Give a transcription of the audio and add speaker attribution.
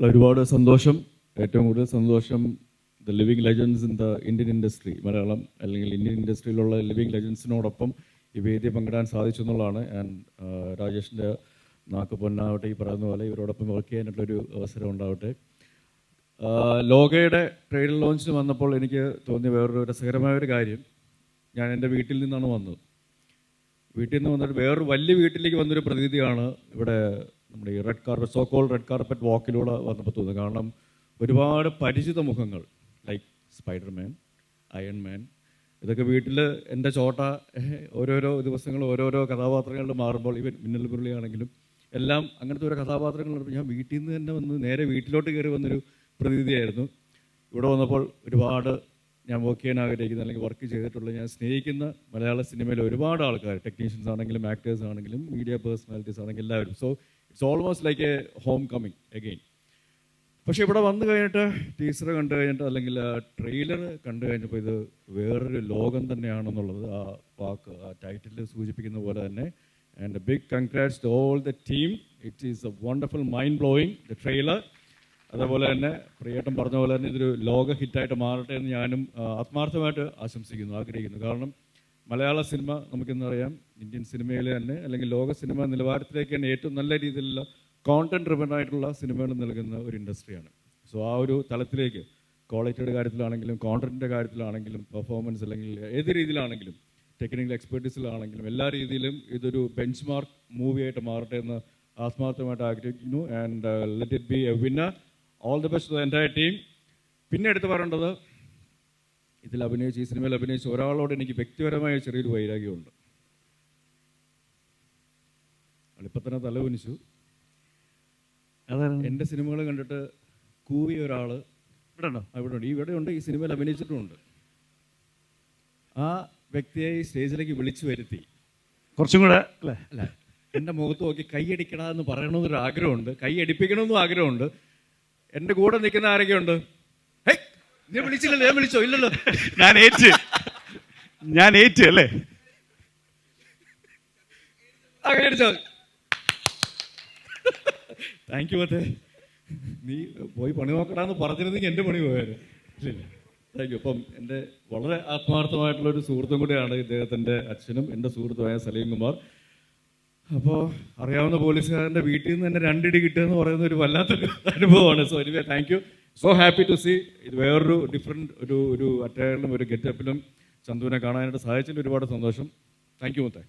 Speaker 1: ഒരുപാട് സന്തോഷം. ഏറ്റവും കൂടുതൽ സന്തോഷം the living legends in the Indian industry, Malayalam അല്ലെങ്കിൽ ഇന്ത്യൻ ഇൻഡസ്ട്രിയിലുള്ള ലിവിങ് ലെജൻഡ്സിനോടൊപ്പം ഈ വേദി പങ്കിടാൻ സാധിച്ചു എന്നുള്ളതാണ്. ആൻഡ് രാജേഷിൻ്റെ നാക്ക് പൊന്നാവട്ടെ, ഈ പറയുന്ന പോലെ ഇവരോടൊപ്പം വർക്ക് ചെയ്യാനായിട്ടൊരു അവസരം ഉണ്ടാവട്ടെ. ലോകയുടെ ട്രെയിലർ ലോഞ്ചിന് വന്നപ്പോൾ എനിക്ക് തോന്നിയ വേറൊരു രസകരമായൊരു കാര്യം, ഞാൻ എൻ്റെ വീട്ടിൽ നിന്നാണ് വന്നത്. വീട്ടിൽ നിന്ന് വന്നിട്ട് വേറൊരു വലിയ വീട്ടിലേക്ക് വന്നൊരു പ്രതീതിയാണ് ഇവിടെ നമ്മുടെ ഈ red carpet, so called red carpet വാക്കിലൂടെ വന്നപ്പോൾ തോന്നുന്നത്. കാരണം ഒരുപാട് പരിചിത മുഖങ്ങൾ, ലൈക്ക് സ്പൈഡർമാൻ, അയൺമാൻ, ഇതൊക്കെ വീട്ടിൽ എൻ്റെ ചോട്ട ഓരോരോ ദിവസങ്ങൾ ഓരോരോ കഥാപാത്രങ്ങളിൽ മാറുമ്പോൾ, ഇവൻ മിന്നൽ മുരളിയാണെങ്കിലും എല്ലാം അങ്ങനത്തെ ഓരോ കഥാപാത്രങ്ങൾ ഞാൻ വീട്ടിൽ നിന്ന് തന്നെ വന്ന് നേരെ വീട്ടിലോട്ട് കയറി വന്നൊരു പ്രതീതിയായിരുന്നു. ഇവിടെ വന്നപ്പോൾ ഒരുപാട് ഞാൻ വർക്ക് ചെയ്യാൻ ആഗ്രഹിക്കുന്ന അല്ലെങ്കിൽ വർക്ക് ചെയ്തിട്ടുള്ള, ഞാൻ സ്നേഹിക്കുന്ന മലയാള സിനിമയിലെ ഒരുപാട് ആൾക്കാർ, ടെക്നീഷ്യൻസ് ആണെങ്കിലും ആക്ടേഴ്സ് ആണെങ്കിലും മീഡിയ പേഴ്സണാലിറ്റീസ് ആണെങ്കിലും എല്ലാവരും. So it's almost like A home coming again. പക്ഷേ ഇവിടെ വന്നു കഴിഞ്ഞിട്ട് ടീസർ കണ്ടു കഴിഞ്ഞിട്ട് അല്ലെങ്കിൽ ട്രെയിലർ കണ്ടു കഴിഞ്ഞപ്പോൾ ഇത് വേറൊരു ലോകം തന്നെയാണെന്നുള്ളത് ആ വാക്ക്, ആ ടൈറ്റിൽ സൂചിപ്പിക്കുന്ന പോലെ തന്നെ. And big congrats to all the team. It is a wonderful mind blowing the trailer. അതേപോലെ തന്നെ പ്രിയേട്ടൻ പറഞ്ഞ പോലെ തന്നെ ഇതൊരു ലോക ഹിറ്റായിട്ട് മാറട്ടെ എന്ന് ഞാനും ആത്മാർത്ഥമായിട്ട് ആശംസിക്കുന്നു, ആഗ്രഹിക്കുന്നു. കാരണം മലയാള സിനിമ നമുക്കെന്നറിയാം, ഇന്ത്യൻ സിനിമയിലെ തന്നെ അല്ലെങ്കിൽ ലോക സിനിമ നിലവാരത്തിലേക്ക് തന്നെ ഏറ്റവും നല്ല രീതിയിലുള്ള കോണ്ടന്റ് ഡ്രിവൻ ആയിട്ടുള്ള സിനിമകൾ നൽകുന്ന ഒരു ഇൻഡസ്ട്രിയാണ്. സോ ആ ഒരു തലത്തിലേക്ക് ക്വാളിറ്റിയുടെ കാര്യത്തിലാണെങ്കിലും കോണ്ടന്റിൻ്റെ കാര്യത്തിലാണെങ്കിലും പെർഫോമൻസ് അല്ലെങ്കിൽ ഏത് രീതിയിലാണെങ്കിലും ടെക്നിക്കൽ എക്സ്പെർട്ടീസിലാണെങ്കിലും എല്ലാ രീതിയിലും ഇതൊരു ബെഞ്ച് മാർക്ക് മൂവിയായിട്ട് മാറട്ടെ എന്ന് ആത്മാർത്ഥമായിട്ട് ആഗ്രഹിക്കുന്നു. And let it be a winner. All the best to the entire team. പിന്നെ എടുത്ത് പറയേണ്ടത്, ഇതിൽ അഭിനയിച്ച് ഈ സിനിമയിൽ അഭിനയിച്ച ഒരാളോട് എനിക്ക് വ്യക്തിപരമായ ചെറിയൊരു വൈരാഗ്യമുണ്ട്. ഇപ്പം തന്നെ തല കുനിച്ചു. എൻ്റെ സിനിമകൾ കണ്ടിട്ട് കൂവിയ ഒരാൾ ഇവിടെ ഉണ്ടോ? ഇവിടെ ഉണ്ട്, ഇവിടെ ഉണ്ട്, ഈ സിനിമയിൽ അഭിനയിച്ചിട്ടുമുണ്ട്. ആ വ്യക്തിയെ ഈ സ്റ്റേജിലേക്ക് വിളിച്ചു വരുത്തി
Speaker 2: കുറച്ചും കൂടെ
Speaker 1: അല്ല, എൻ്റെ മുഖത്ത് നോക്കി കൈയടിക്കണ എന്ന് പറയണമെന്നൊരു ആഗ്രഹമുണ്ട്, കൈ അടിപ്പിക്കണമെന്നും ആഗ്രഹമുണ്ട്. എൻ്റെ കൂടെ നിൽക്കുന്ന ആരൊക്കെയുണ്ട്? നീ വിളിച്ചില്ലല്ലോ, ഞാൻ വിളിച്ചോ? ഇല്ലല്ലോ,
Speaker 2: ഞാൻ ഏറ്റ് അല്ലേ?
Speaker 1: അങ്ങനെ അടിച്ചോ? Thank you. മറ്റേ നീ പോയി പണി നോക്കടാന്ന് പറഞ്ഞിരുന്നെങ്കിൽ എൻ്റെ പണി പോയാലും. ഇല്ല, താങ്ക് യു. അപ്പം എൻ്റെ വളരെ ആത്മാർത്ഥമായിട്ടുള്ളൊരു സുഹൃത്തും കൂടെയാണ് ഇദ്ദേഹത്തിൻ്റെ അച്ഛനും എൻ്റെ സുഹൃത്തുമായ സലീം കുമാർ. അപ്പോൾ അറിയാവുന്ന പോലീസുകാരൻ്റെ വീട്ടിൽ നിന്ന് തന്നെ 2 ഇടി കിട്ടുക എന്ന് പറയുന്ന ഒരു വല്ലാത്തൊരു അനുഭവമാണ്. So anyway thank you. So happy to see ഇത് വേറൊരു ഡിഫറെൻറ്റ് ഒരു അറ്റയറിലും ഒരു ഗെറ്റപ്പിലും ചന്തുവിനെ കാണാനായിട്ട് സാധിച്ചതിൽ ഒരുപാട് സന്തോഷം. താങ്ക് യു മുത്തേ.